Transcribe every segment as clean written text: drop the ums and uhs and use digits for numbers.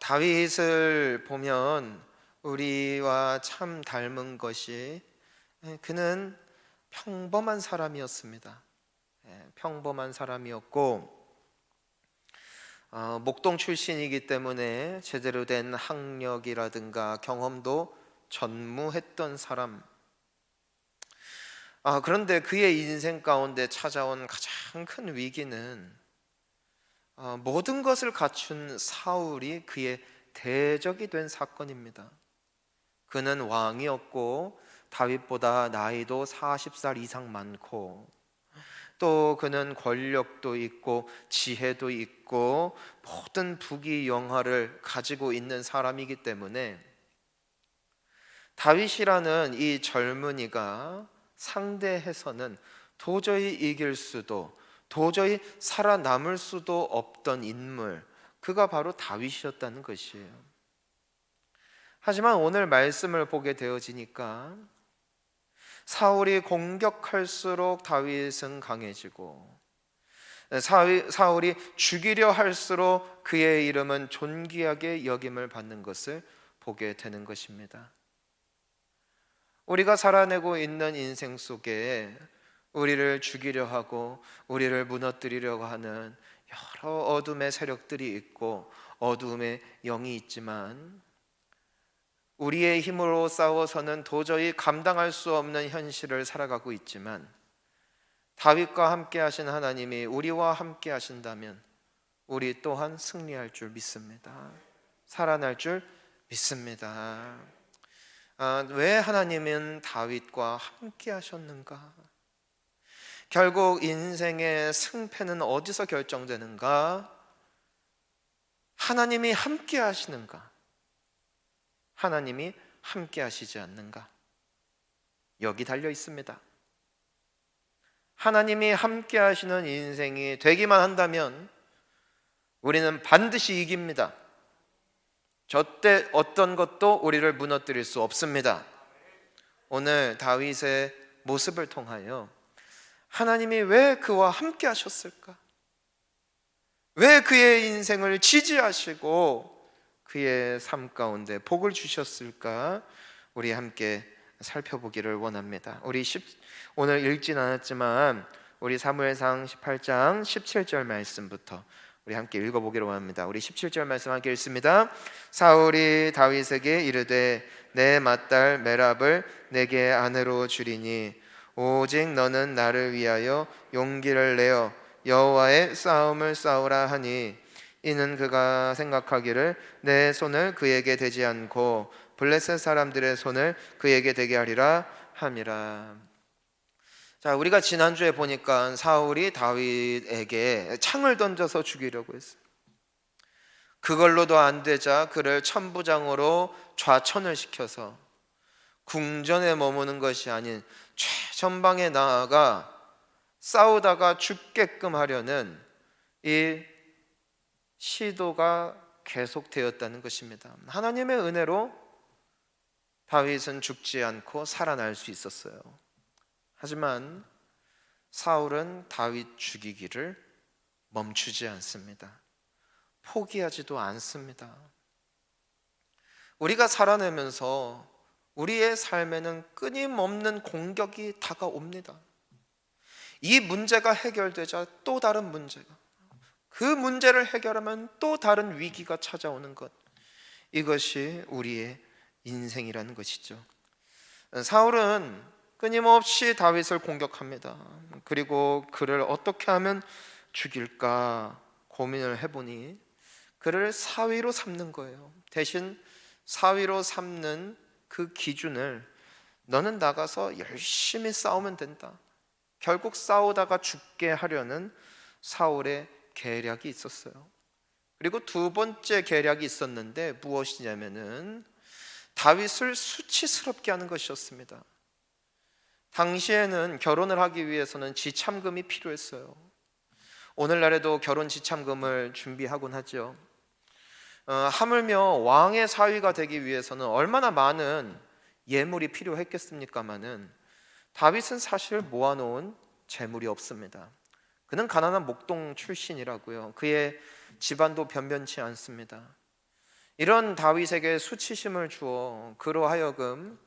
다윗을 보면 우리와 참 닮은 것이 그는 평범한 사람이었습니다. 평범한 사람이었고 목동 출신이기 때문에 제대로 된 학력이라든가 경험도 전무했던 사람. 그런데 그의 인생 가운데 찾아온 가장 큰 위기는 모든 것을 갖춘 사울이 그의 대적이 된 사건입니다. 그는 왕이었고 다윗보다 나이도 40살 이상 많고 또 그는 권력도 있고 지혜도 있고 모든 부귀 영화를 가지고 있는 사람이기 때문에 다윗이라는 이 젊은이가 상대해서는 도저히 이길 수도 도저히 살아남을 수도 없던 인물, 그가 바로 다윗이었다는 것이에요. 하지만 오늘 말씀을 보게 되어지니까 사울이 공격할수록 다윗은 강해지고 사울이 죽이려 할수록 그의 이름은 존귀하게 여김을 받는 것을 보게 되는 것입니다. 우리가 살아내고 있는 인생 속에 우리를 죽이려 하고 우리를 무너뜨리려고 하는 여러 어둠의 세력들이 있고 어둠의 영이 있지만 우리의 힘으로 싸워서는 도저히 감당할 수 없는 현실을 살아가고 있지만 다윗과 함께 하신 하나님이 우리와 함께 하신다면 우리 또한 승리할 줄 믿습니다. 살아날 줄 믿습니다. 왜 하나님은 다윗과 함께 하셨는가? 결국 인생의 승패는 어디서 결정되는가? 하나님이 함께 하시는가? 하나님이 함께 하시지 않는가? 여기 달려 있습니다. 하나님이 함께 하시는 인생이 되기만 한다면 우리는 반드시 이깁니다. 저때 어떤 것도 우리를 무너뜨릴 수 없습니다. 오늘 다윗의 모습을 통하여 하나님이 왜 그와 함께 하셨을까? 왜 그의 인생을 지지하시고 그의 삶 가운데 복을 주셨을까? 우리 함께 살펴보기를 원합니다. 오늘 읽진 않았지만 우리 사무엘상 18장 17절 말씀부터 우리 함께 읽어보기로 합니다. 우리 17절 말씀 함께 읽습니다. 사울이 다윗에게 이르되 내 맏딸 메랍을 내게 아내로 주리니 오직 너는 나를 위하여 용기를 내어 여호와의 싸움을 싸우라 하니 이는 그가 생각하기를 내 손을 그에게 대지 않고 블레셋 사람들의 손을 그에게 대게 하리라 함이라. 자, 우리가 지난주에 보니까 사울이 다윗에게 창을 던져서 죽이려고 했어요. 그걸로도 안 되자 그를 천부장으로 좌천을 시켜서 궁전에 머무는 것이 아닌 최전방에 나아가 싸우다가 죽게끔 하려는 이 시도가 계속되었다는 것입니다. 하나님의 은혜로 다윗은 죽지 않고 살아날 수 있었어요. 하지만 사울은 다윗 죽이기를 멈추지 않습니다. 포기하지도 않습니다. 우리가 살아내면서 우리의 삶에는 끊임없는 공격이 다가옵니다. 이 문제가 해결되자 또 다른 문제가, 그 문제를 해결하면 또 다른 위기가 찾아오는 것, 이것이 우리의 인생이라는 것이죠. 사울은 끊임없이 다윗을 공격합니다. 그리고 그를 어떻게 하면 죽일까 고민을 해보니 그를 사위로 삼는 거예요. 대신 사위로 삼는 그 기준을 너는 나가서 열심히 싸우면 된다. 결국 싸우다가 죽게 하려는 사울의 계략이 있었어요. 그리고 두 번째 계략이 있었는데 무엇이냐면은 다윗을 수치스럽게 하는 것이었습니다. 당시에는 결혼을 하기 위해서는 지참금이 필요했어요. 오늘날에도 결혼 지참금을 준비하곤 하죠. 하물며 왕의 사위가 되기 위해서는 얼마나 많은 예물이 필요했겠습니까마는 다윗은 사실 모아놓은 재물이 없습니다. 그는 가난한 목동 출신이라고요. 그의 집안도 변변치 않습니다. 이런 다윗에게 수치심을 주어 그로 하여금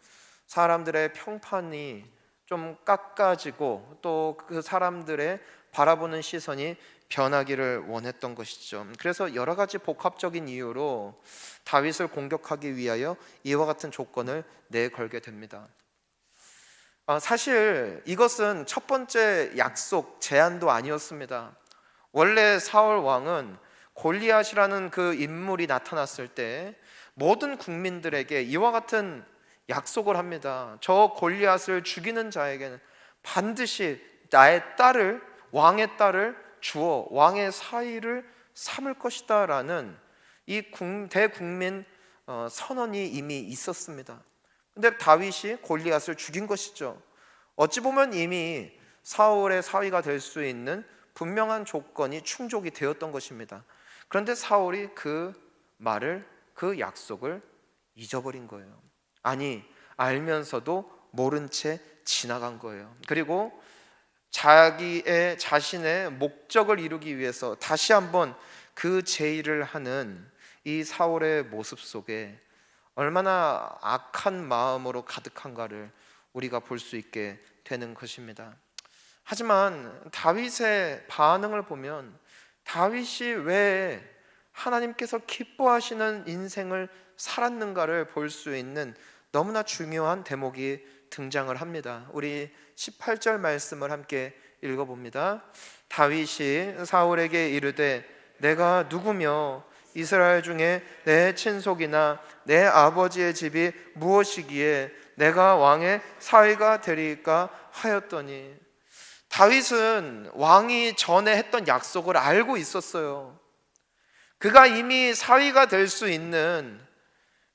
사람들의 평판이 좀 깎아지고 또 그 사람들의 바라보는 시선이 변하기를 원했던 것이죠. 그래서 여러 가지 복합적인 이유로 다윗을 공격하기 위하여 이와 같은 조건을 내걸게 됩니다. 사실 이것은 첫 번째 약속 제안도 아니었습니다. 원래 사울 왕은 골리앗이라는 그 인물이 나타났을 때 모든 국민들에게 이와 같은 약속을 합니다. 저 골리앗을 죽이는 자에게는 반드시 나의 딸을, 왕의 딸을 주어 왕의 사위를 삼을 것이다 라는 이 대국민 선언이 이미 있었습니다. 근데 다윗이 골리앗을 죽인 것이죠. 어찌 보면 이미 사울의 사위가 될 수 있는 분명한 조건이 충족이 되었던 것입니다. 그런데 사울이 그 말을, 그 약속을 잊어버린 거예요. 아니, 알면서도 모른 채 지나간 거예요. 그리고 자신의 목적을 이루기 위해서 다시 한번 그 제의를 하는 이 사울의 모습 속에 얼마나 악한 마음으로 가득한가를 우리가 볼 수 있게 되는 것입니다. 하지만 다윗의 반응을 보면 다윗이 왜 하나님께서 기뻐하시는 인생을 살았는가를 볼 수 있는 너무나 중요한 대목이 등장을 합니다. 우리 18절 말씀을 함께 읽어봅니다. 다윗이 사울에게 이르되 내가 누구며 이스라엘 중에 내 친속이나 내 아버지의 집이 무엇이기에 내가 왕의 사위가 되리까 하였더니, 다윗은 왕이 전에 했던 약속을 알고 있었어요. 그가 이미 사위가 될 수 있는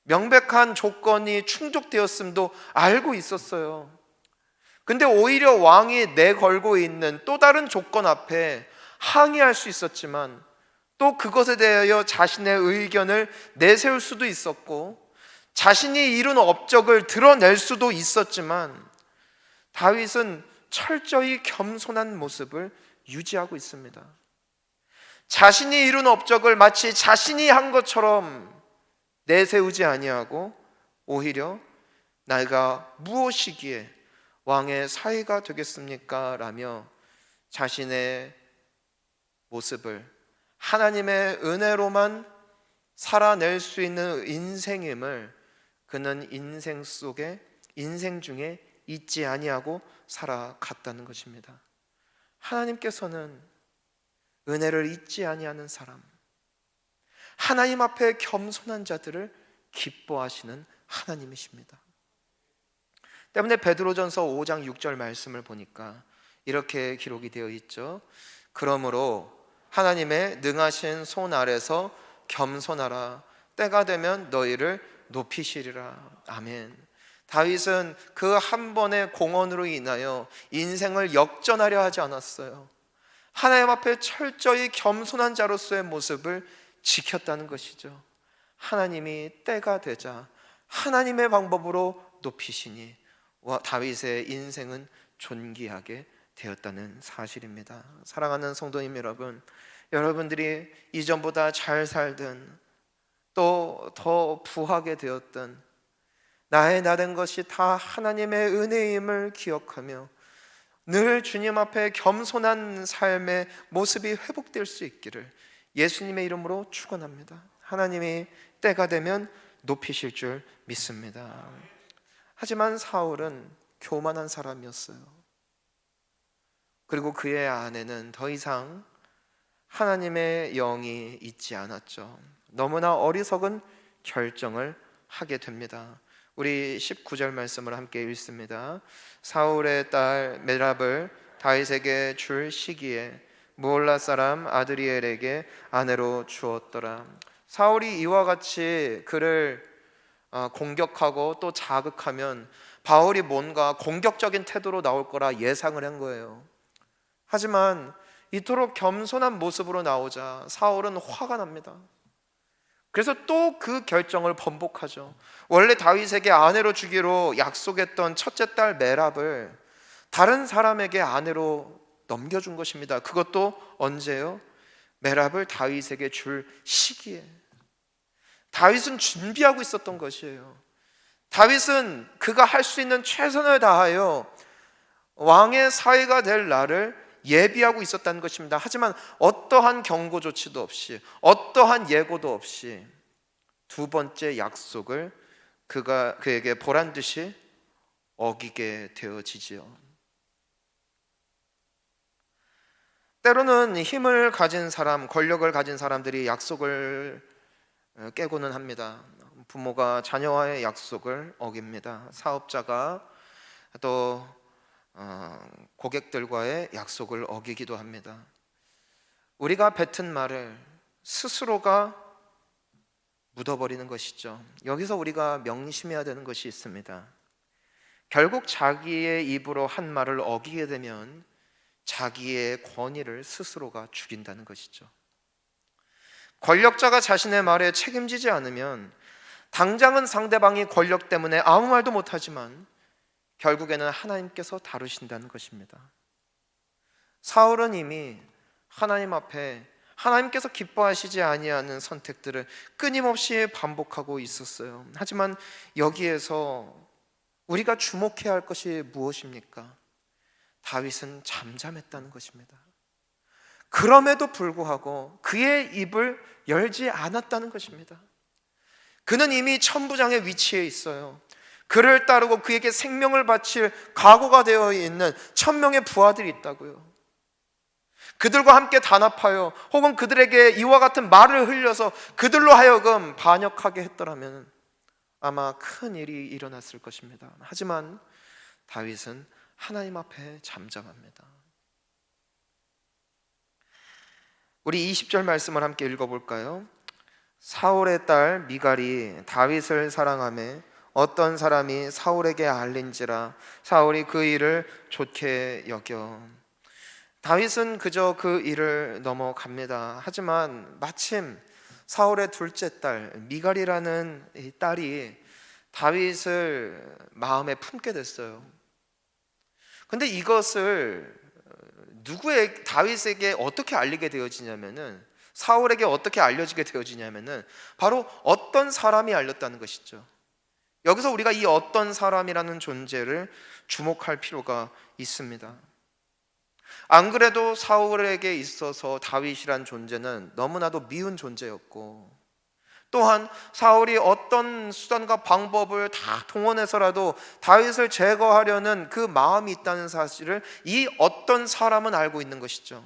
명백한 조건이 충족되었음도 알고 있었어요. 근데 오히려 왕이 내걸고 있는 또 다른 조건 앞에 항의할 수 있었지만 또 그것에 대하여 자신의 의견을 내세울 수도 있었고 자신이 이룬 업적을 드러낼 수도 있었지만 다윗은 철저히 겸손한 모습을 유지하고 있습니다. 자신이 이룬 업적을 마치 자신이 한 것처럼 내세우지 아니하고 오히려 내가 무엇이기에 왕의 사위가 되겠습니까? 라며 자신의 모습을 하나님의 은혜로만 살아낼 수 있는 인생임을 그는 인생 중에 잊지 아니하고 살아갔다는 것입니다. 하나님께서는 은혜를 잊지 아니하는 사람, 하나님 앞에 겸손한 자들을 기뻐하시는 하나님이십니다. 때문에 베드로전서 5장 6절 말씀을 보니까 이렇게 기록이 되어 있죠. 그러므로 하나님의 능하신 손 아래서 겸손하라. 때가 되면 너희를 높이시리라. 아멘. 다윗은 그 한 번의 공헌으로 인하여 인생을 역전하려 하지 않았어요. 하나님 앞에 철저히 겸손한 자로서의 모습을 지켰다는 것이죠. 하나님이 때가 되자 하나님의 방법으로 높이시니 다윗의 인생은 존귀하게 되었다는 사실입니다. 사랑하는 성도님 여러분, 여러분들이 이전보다 잘 살든 또 더 부하게 되었든 나의 나된 것이 다 하나님의 은혜임을 기억하며 늘 주님 앞에 겸손한 삶의 모습이 회복될 수 있기를 예수님의 이름으로 축원합니다. 하나님이 때가 되면 높이실 줄 믿습니다. 하지만 사울은 교만한 사람이었어요. 그리고 그의 안에는 더 이상 하나님의 영이 있지 않았죠. 너무나 어리석은 결정을 하게 됩니다. 우리 19절 말씀을 함께 읽습니다. 사울의 딸 메랍을 다윗에게 줄 시기에 무올라 사람 아드리엘에게 아내로 주었더라. 사울이 이와 같이 그를 공격하고 또 자극하면 바울이 뭔가 공격적인 태도로 나올 거라 예상을 한 거예요. 하지만 이토록 겸손한 모습으로 나오자 사울은 화가 납니다. 그래서 또 그 결정을 번복하죠. 원래 다윗에게 아내로 주기로 약속했던 첫째 딸 메랍을 다른 사람에게 아내로 넘겨준 것입니다. 그것도 언제요? 메랍을 다윗에게 줄 시기에. 다윗은 준비하고 있었던 것이에요. 다윗은 그가 할 수 있는 최선을 다하여 왕의 사위가 될 날을 예비하고 있었다는 것입니다. 하지만 어떠한 경고 조치도 없이, 어떠한 예고도 없이 두 번째 약속을 그에게 보란 듯이 어기게 되어지지요. 때로는 힘을 가진 사람, 권력을 가진 사람들이 약속을 깨고는 합니다. 부모가 자녀와의 약속을 어깁니다. 사업자가 또 고객들과의 약속을 어기기도 합니다. 우리가 뱉은 말을 스스로가 묻어버리는 것이죠. 여기서 우리가 명심해야 되는 것이 있습니다. 결국 자기의 입으로 한 말을 어기게 되면 자기의 권위를 스스로가 죽인다는 것이죠. 권력자가 자신의 말에 책임지지 않으면 당장은 상대방이 권력 때문에 아무 말도 못하지만 결국에는 하나님께서 다루신다는 것입니다. 사울은 이미 하나님 앞에 하나님께서 기뻐하시지 아니하는 선택들을 끊임없이 반복하고 있었어요. 하지만 여기에서 우리가 주목해야 할 것이 무엇입니까? 다윗은 잠잠했다는 것입니다. 그럼에도 불구하고 그의 입을 열지 않았다는 것입니다. 그는 이미 천부장의 위치에 있어요. 그를 따르고 그에게 생명을 바칠 각오가 되어 있는 1000명의 부하들이 있다고요. 그들과 함께 단합하여 혹은 그들에게 이와 같은 말을 흘려서 그들로 하여금 반역하게 했더라면 아마 큰 일이 일어났을 것입니다. 하지만 다윗은 하나님 앞에 잠잠합니다. 우리 20절 말씀을 함께 읽어볼까요? 사울의 딸 미갈이 다윗을 사랑하며 어떤 사람이 사울에게 알린지라 사울이 그 일을 좋게 여겨. 다윗은 그저 그 일을 넘어갑니다. 하지만 마침 사울의 둘째 딸 미갈이라는 이 딸이 다윗을 마음에 품게 됐어요. 근데 이것을 다윗에게 어떻게 알리게 되어지냐면은 사울에게 어떻게 알려지게 되어지냐면은 바로 어떤 사람이 알렸다는 것이죠. 여기서 우리가 이 어떤 사람이라는 존재를 주목할 필요가 있습니다. 안 그래도 사울에게 있어서 다윗이란 존재는 너무나도 미운 존재였고 또한 사울이 어떤 수단과 방법을 다 동원해서라도 다윗을 제거하려는 그 마음이 있다는 사실을 이 어떤 사람은 알고 있는 것이죠.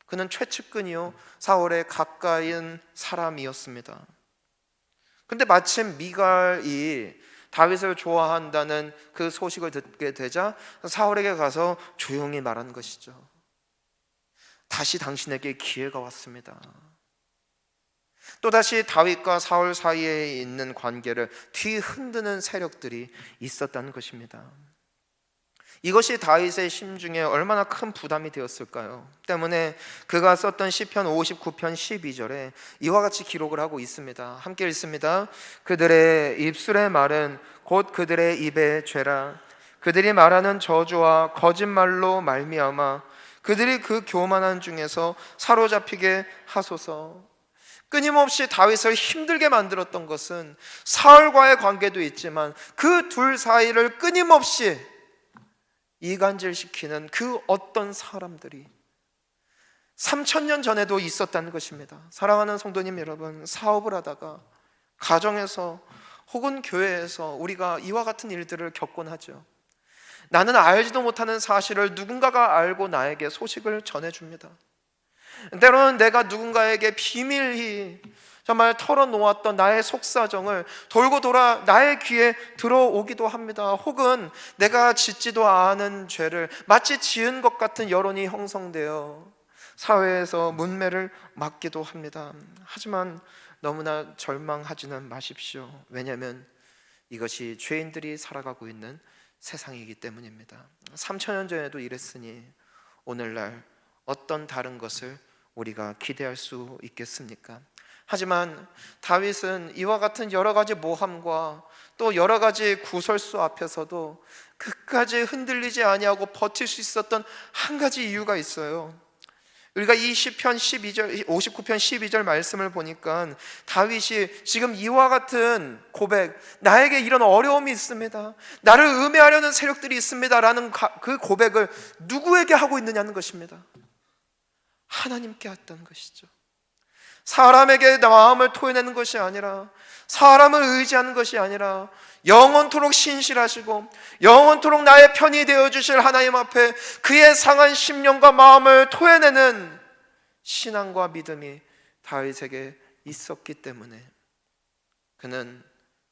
그는 최측근이요 사울의 가까이인 사람이었습니다. 근데 마침 미갈이 다윗을 좋아한다는 그 소식을 듣게 되자 사울에게 가서 조용히 말한 것이죠. 다시 당신에게 기회가 왔습니다. 또다시 다윗과 사울 사이에 있는 관계를 뒤흔드는 세력들이 있었다는 것입니다. 이것이 다윗의 심중에 얼마나 큰 부담이 되었을까요? 때문에 그가 썼던 시편 59편 12절에 이와 같이 기록을 하고 있습니다. 함께 읽습니다. 그들의 입술의 말은 곧 그들의 입의 죄라. 그들이 말하는 저주와 거짓말로 말미암아 그들이 그 교만한 중에서 사로잡히게 하소서. 끊임없이 다윗을 힘들게 만들었던 것은 사울과의 관계도 있지만 그 둘 사이를 끊임없이 이간질시키는 그 어떤 사람들이 3000년 전에도 있었다는 것입니다. 사랑하는 성도님 여러분, 사업을 하다가 가정에서 혹은 교회에서 우리가 이와 같은 일들을 겪곤 하죠. 나는 알지도 못하는 사실을 누군가가 알고 나에게 소식을 전해줍니다. 때로는 내가 누군가에게 비밀히 정말 털어놓았던 나의 속사정을 돌고 돌아 나의 귀에 들어오기도 합니다. 혹은 내가 짓지도 않은 죄를 마치 지은 것 같은 여론이 형성되어 사회에서 문매를 맞기도 합니다. 하지만 너무나 절망하지는 마십시오. 왜냐하면 이것이 죄인들이 살아가고 있는 세상이기 때문입니다. 3000년 전에도 이랬으니 오늘날 어떤 다른 것을 우리가 기대할 수 있겠습니까? 하지만 다윗은 이와 같은 여러 가지 모함과 또 여러 가지 구설수 앞에서도 끝까지 흔들리지 아니하고 버틸 수 있었던 한 가지 이유가 있어요. 우리가 이 시편 12절 59편 12절 말씀을 보니까 다윗이 지금 이와 같은 고백, 나에게 이런 어려움이 있습니다, 나를 음해하려는 세력들이 있습니다라는 그 고백을 누구에게 하고 있느냐는 것입니다. 하나님께 했던 것이죠. 사람에게 마음을 토해내는 것이 아니라, 사람을 의지하는 것이 아니라 영원토록 신실하시고 영원토록 나의 편이 되어주실 하나님 앞에 그의 상한 심령과 마음을 토해내는 신앙과 믿음이 다윗에게 있었기 때문에 그는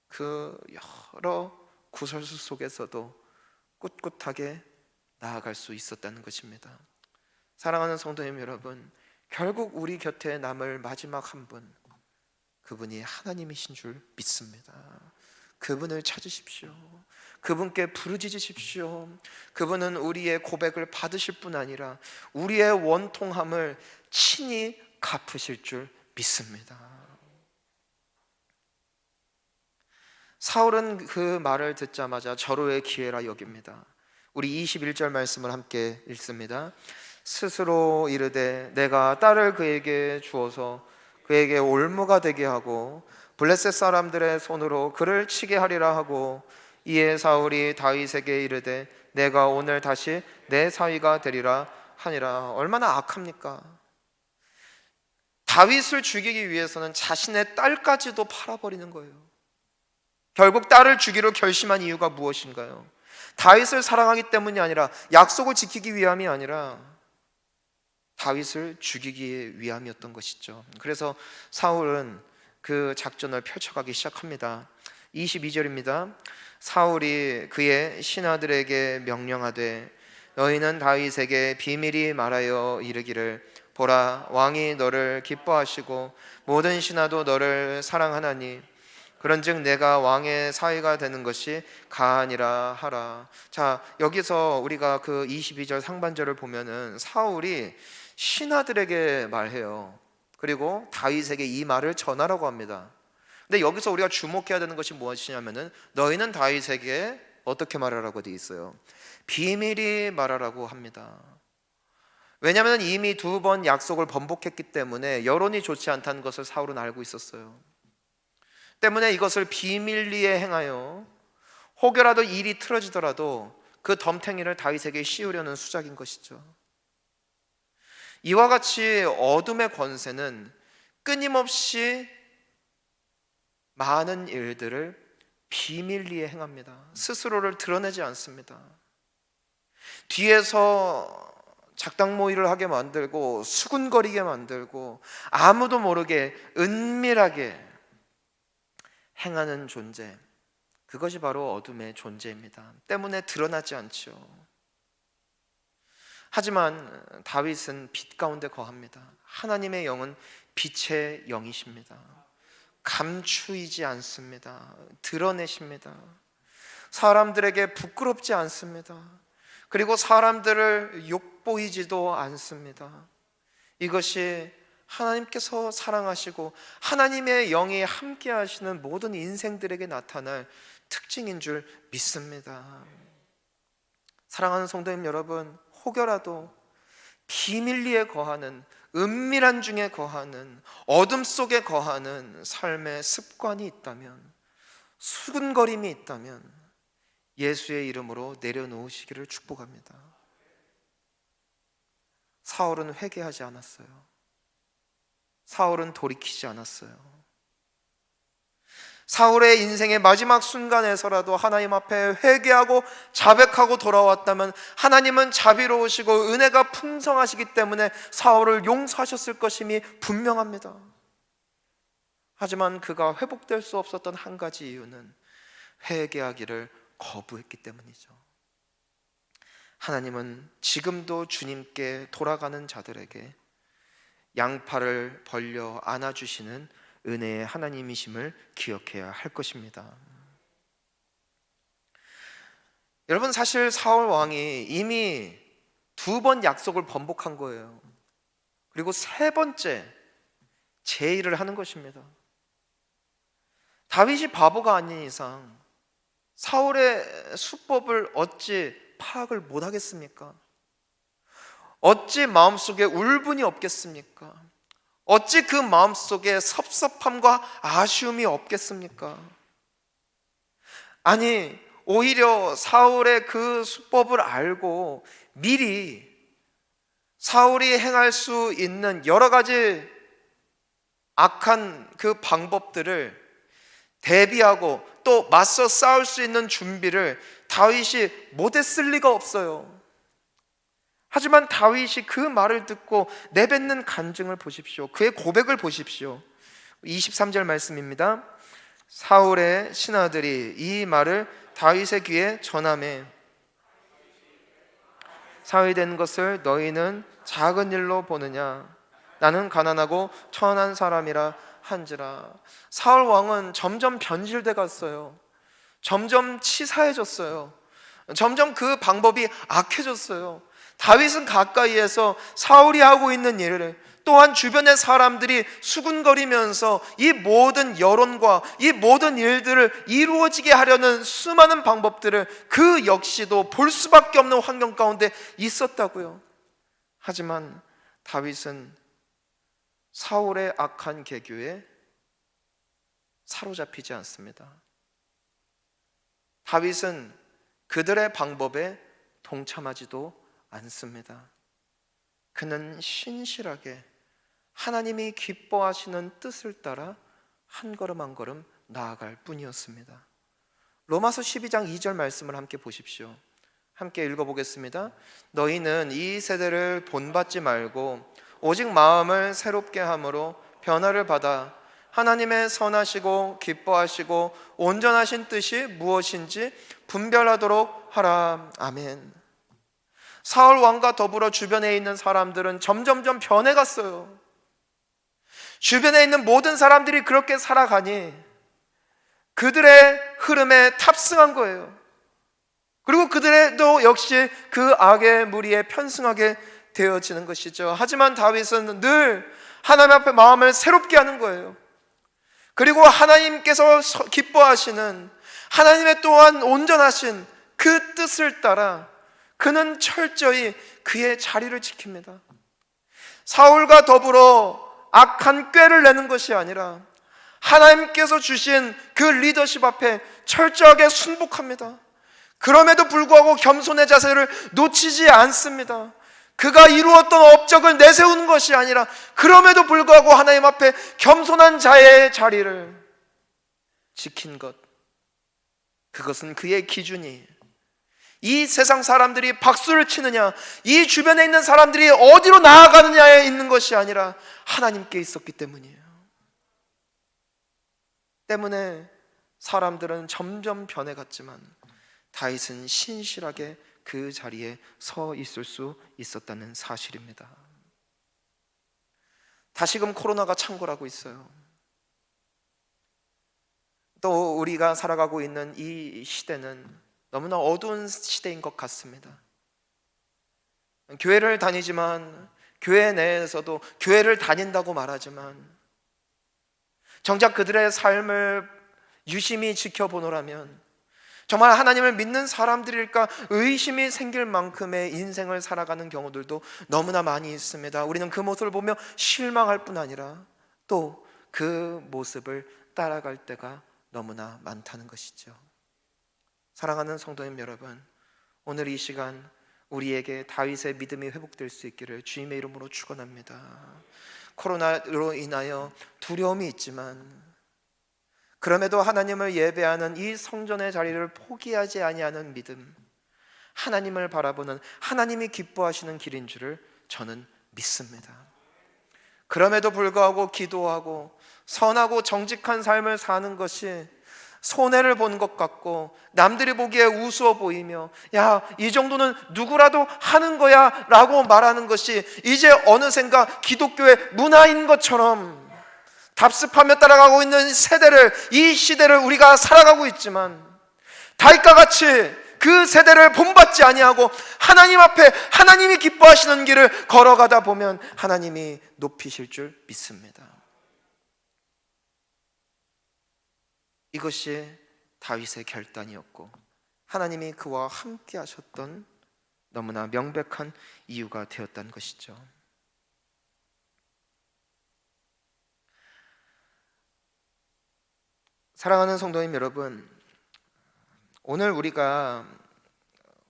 그 여러 구설수 속에서도 꿋꿋하게 나아갈 수 있었다는 것입니다. 사랑하는 성도님 여러분, 결국 우리 곁에 남을 마지막 한 분, 그분이 하나님이신 줄 믿습니다. 그분을 찾으십시오. 그분께 부르짖으십시오. 그분은 우리의 고백을 받으실 뿐 아니라 우리의 원통함을 친히 갚으실 줄 믿습니다. 사울은 그 말을 듣자마자 절호의 기회라 여깁니다. 우리 21절 말씀을 함께 읽습니다. 스스로 이르되 내가 딸을 그에게 주어서 그에게 올무가 되게 하고 블레셋 사람들의 손으로 그를 치게 하리라 하고, 이에 사울이 다윗에게 이르되 내가 오늘 다시 내 사위가 되리라 하니라. 얼마나 악합니까? 다윗을 죽이기 위해서는 자신의 딸까지도 팔아버리는 거예요. 결국 딸을 죽이려 결심한 이유가 무엇인가요? 다윗을 사랑하기 때문이 아니라, 약속을 지키기 위함이 아니라 다윗을 죽이기 위함이었던 것이죠. 그래서 사울은 그 작전을 펼쳐가기 시작합니다. 22절입니다. 사울이 그의 신하들에게 명령하되 너희는 다윗에게 비밀히 말하여 이르기를 보라, 왕이 너를 기뻐하시고 모든 신하도 너를 사랑하나니 그런즉 내가 왕의 사위가 되는 것이 가하니라 하라. 자, 여기서 우리가 그 22절 상반절을 보면은 사울이 신하들에게 말해요. 그리고 다윗에게 이 말을 전하라고 합니다. 근데 여기서 우리가 주목해야 되는 것이 무엇이냐면은 너희는 다윗에게 어떻게 말하라고 되어 있어요? 비밀히 말하라고 합니다. 왜냐하면 이미 2번 약속을 번복했기 때문에 여론이 좋지 않다는 것을 사울은 알고 있었어요. 때문에 이것을 비밀리에 행하여 혹여라도 일이 틀어지더라도 그 덤탱이를 다윗에게 씌우려는 수작인 것이죠. 이와 같이 어둠의 권세는 끊임없이 많은 일들을 비밀리에 행합니다. 스스로를 드러내지 않습니다. 뒤에서 작당모의를 하게 만들고 수군거리게 만들고 아무도 모르게 은밀하게 행하는 존재, 그것이 바로 어둠의 존재입니다. 때문에 드러나지 않죠. 하지만 다윗은 빛 가운데 거합니다. 하나님의 영은 빛의 영이십니다. 감추이지 않습니다. 드러내십니다. 사람들에게 부끄럽지 않습니다. 그리고 사람들을 욕보이지도 않습니다. 이것이 하나님께서 사랑하시고 하나님의 영이 함께 하시는 모든 인생들에게 나타날 특징인 줄 믿습니다. 사랑하는 성도님 여러분, 혹여라도 비밀리에 거하는, 은밀한 중에 거하는, 어둠 속에 거하는 삶의 습관이 있다면, 수군거림이 있다면 예수의 이름으로 내려놓으시기를 축복합니다. 사울은 회개하지 않았어요. 사울은 돌이키지 않았어요. 사울의 인생의 마지막 순간에서라도 하나님 앞에 회개하고 자백하고 돌아왔다면 하나님은 자비로우시고 은혜가 풍성하시기 때문에 사울을 용서하셨을 것임이 분명합니다. 하지만 그가 회복될 수 없었던 한 가지 이유는 회개하기를 거부했기 때문이죠. 하나님은 지금도 주님께 돌아가는 자들에게 양팔을 벌려 안아주시는 은혜의 하나님이심을 기억해야 할 것입니다. 여러분, 사실 사울 왕이 이미 2번 약속을 번복한 거예요. 그리고 3번째 제의를 하는 것입니다. 다윗이 바보가 아닌 이상 사울의 수법을 어찌 파악을 못하겠습니까? 어찌 마음속에 울분이 없겠습니까? 어찌 그 마음속에 섭섭함과 아쉬움이 없겠습니까? 아니, 오히려 사울의 그 수법을 알고 미리 사울이 행할 수 있는 여러 가지 악한 그 방법들을 대비하고 또 맞서 싸울 수 있는 준비를 다윗이 못했을 리가 없어요. 하지만 다윗이 그 말을 듣고 내뱉는 간증을 보십시오. 그의 고백을 보십시오. 23절 말씀입니다. 사울의 신하들이 이 말을 다윗의 귀에 전하매 사위 된 것을 너희는 작은 일로 보느냐? 나는 가난하고 천한 사람이라 한지라. 사울 왕은 점점 변질돼 갔어요. 점점 치사해졌어요. 점점 그 방법이 악해졌어요. 다윗은 가까이에서 사울이 하고 있는 일을, 또한 주변의 사람들이 수군거리면서 이 모든 여론과 이 모든 일들을 이루어지게 하려는 수많은 방법들을 그 역시도 볼 수밖에 없는 환경 가운데 있었다고요. 하지만 다윗은 사울의 악한 계교에 사로잡히지 않습니다. 다윗은 그들의 방법에 동참하지도 않습니다. 그는 신실하게 하나님이 기뻐하시는 뜻을 따라 한 걸음 한 걸음 나아갈 뿐이었습니다. 로마서 12장 2절 말씀을 함께 보십시오. 함께 읽어보겠습니다. 너희는 이 세대를 본받지 말고 오직 마음을 새롭게 함으로 변화를 받아 하나님의 선하시고 기뻐하시고 온전하신 뜻이 무엇인지 분별하도록 하라. 아멘. 사울 왕과 더불어 주변에 있는 사람들은 점점점 변해갔어요. 주변에 있는 모든 사람들이 그렇게 살아가니 그들의 흐름에 탑승한 거예요. 그리고 그들도 역시 그 악의 무리에 편승하게 되어지는 것이죠. 하지만 다윗은 늘 하나님 앞에 마음을 새롭게 하는 거예요. 그리고 하나님께서 기뻐하시는 하나님의 또한 온전하신 그 뜻을 따라 그는 철저히 그의 자리를 지킵니다. 사울과 더불어 악한 꾀를 내는 것이 아니라 하나님께서 주신 그 리더십 앞에 철저하게 순복합니다. 그럼에도 불구하고 겸손의 자세를 놓치지 않습니다. 그가 이루었던 업적을 내세우는 것이 아니라 그럼에도 불구하고 하나님 앞에 겸손한 자의 자리를 지킨 것, 그것은 그의 기준이 이 세상 사람들이 박수를 치느냐, 이 주변에 있는 사람들이 어디로 나아가느냐에 있는 것이 아니라 하나님께 있었기 때문이에요. 때문에 사람들은 점점 변해갔지만 다윗은 신실하게 그 자리에 서 있을 수 있었다는 사실입니다. 다시금 코로나가 창궐하고 있어요. 또 우리가 살아가고 있는 이 시대는 너무나 어두운 시대인 것 같습니다. 교회를 다니지만 교회 내에서도 교회를 다닌다고 말하지만 정작 그들의 삶을 유심히 지켜보노라면 정말 하나님을 믿는 사람들일까 의심이 생길 만큼의 인생을 살아가는 경우들도 너무나 많이 있습니다. 우리는 그 모습을 보며 실망할 뿐 아니라 또 그 모습을 따라갈 때가 너무나 많다는 것이죠. 사랑하는 성도님 여러분, 오늘 이 시간 우리에게 다윗의 믿음이 회복될 수 있기를 주님의 이름으로 축원합니다. 코로나로 인하여 두려움이 있지만 그럼에도 하나님을 예배하는 이 성전의 자리를 포기하지 아니하는 믿음, 하나님을 바라보는 하나님이 기뻐하시는 길인 줄을 저는 믿습니다. 그럼에도 불구하고 기도하고 선하고 정직한 삶을 사는 것이 손해를 본 것 같고 남들이 보기에 우스워 보이며 야, 이 정도는 누구라도 하는 거야 라고 말하는 것이 이제 어느샌가 기독교의 문화인 것처럼 답습하며 따라가고 있는 세대를, 이 시대를 우리가 살아가고 있지만 다윗과 같이 그 세대를 본받지 아니하고 하나님 앞에 하나님이 기뻐하시는 길을 걸어가다 보면 하나님이 높이실 줄 믿습니다. 이것이 다윗의 결단이었고 하나님이 그와 함께 하셨던 너무나 명백한 이유가 되었다는 것이죠. 사랑하는 성도님 여러분, 오늘 우리가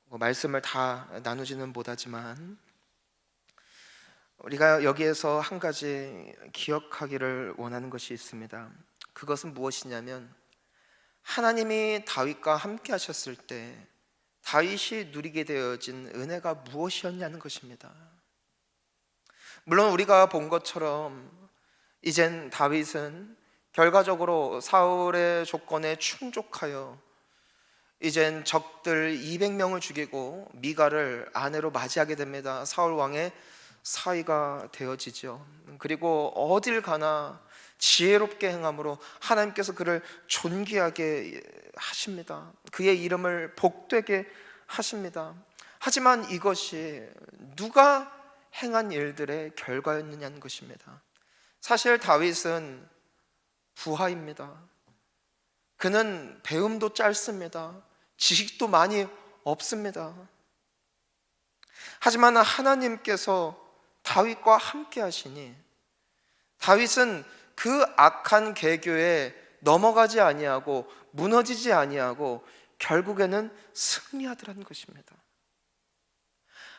말씀을 다 나누지는 못하지만 우리가 여기에서 한 가지 기억하기를 원하는 것이 있습니다. 그것은 무엇이냐면, 하나님이 다윗과 함께 하셨을 때 다윗이 누리게 되어진 은혜가 무엇이었냐는 것입니다. 물론 우리가 본 것처럼 이젠 다윗은 결과적으로 사울의 조건에 충족하여 이젠 적들 200명을 죽이고 미가를 아내로 맞이하게 됩니다. 사울 왕의 사위가 되어지죠. 그리고 어딜 가나 지혜롭게 행함으로 하나님께서 그를 존귀하게 하십니다. 그의 이름을 복되게 하십니다. 하지만 이것이 누가 행한 일들의 결과였느냐는 것입니다. 사실 다윗은 부하입니다. 그는 배움도 짧습니다. 지식도 많이 없습니다. 하지만 하나님께서 다윗과 함께 하시니 다윗은 그 악한 계교에 넘어가지 아니하고 무너지지 아니하고 결국에는 승리하더라는 것입니다.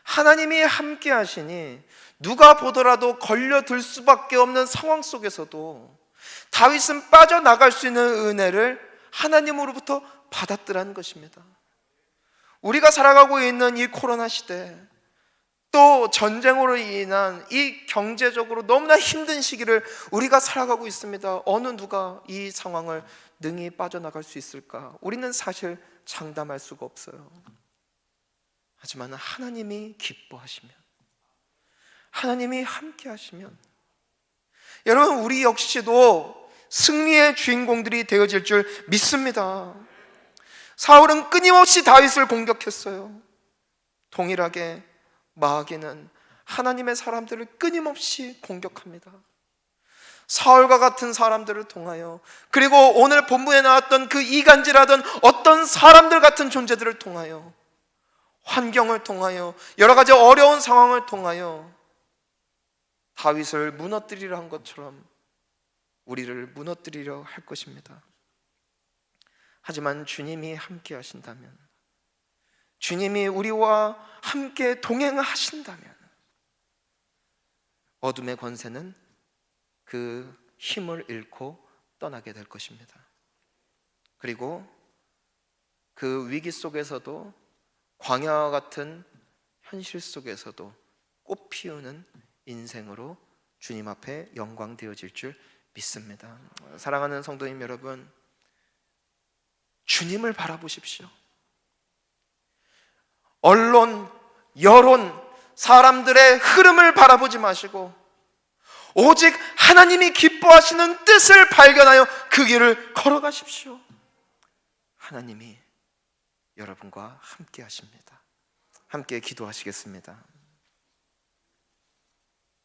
하나님이 함께 하시니 누가 보더라도 걸려들 수밖에 없는 상황 속에서도 다윗은 빠져나갈 수 있는 은혜를 하나님으로부터 받았더라는 것입니다. 우리가 살아가고 있는 이 코로나 시대, 또 전쟁으로 인한 이 경제적으로 너무나 힘든 시기를 우리가 살아가고 있습니다. 어느 누가 이 상황을 능히 빠져나갈 수 있을까? 우리는 사실 장담할 수가 없어요. 하지만 하나님이 기뻐하시면, 하나님이 함께 하시면, 여러분, 우리 역시도 승리의 주인공들이 되어질 줄 믿습니다. 사울은 끊임없이 다윗을 공격했어요. 동일하게 마귀는 하나님의 사람들을 끊임없이 공격합니다. 사울과 같은 사람들을 통하여, 그리고 오늘 본문에 나왔던 그 이간질하던 어떤 사람들 같은 존재들을 통하여, 환경을 통하여, 여러 가지 어려운 상황을 통하여 다윗을 무너뜨리려 한 것처럼 우리를 무너뜨리려 할 것입니다. 하지만 주님이 함께 하신다면, 주님이 우리와 함께 동행하신다면 어둠의 권세는 그 힘을 잃고 떠나게 될 것입니다. 그리고 그 위기 속에서도, 광야와 같은 현실 속에서도 꽃 피우는 인생으로 주님 앞에 영광되어질 줄 믿습니다. 사랑하는 성도님 여러분, 주님을 바라보십시오. 언론, 여론, 사람들의 흐름을 바라보지 마시고 오직 하나님이 기뻐하시는 뜻을 발견하여 그 길을 걸어가십시오. 하나님이 여러분과 함께 하십니다. 함께 기도하시겠습니다.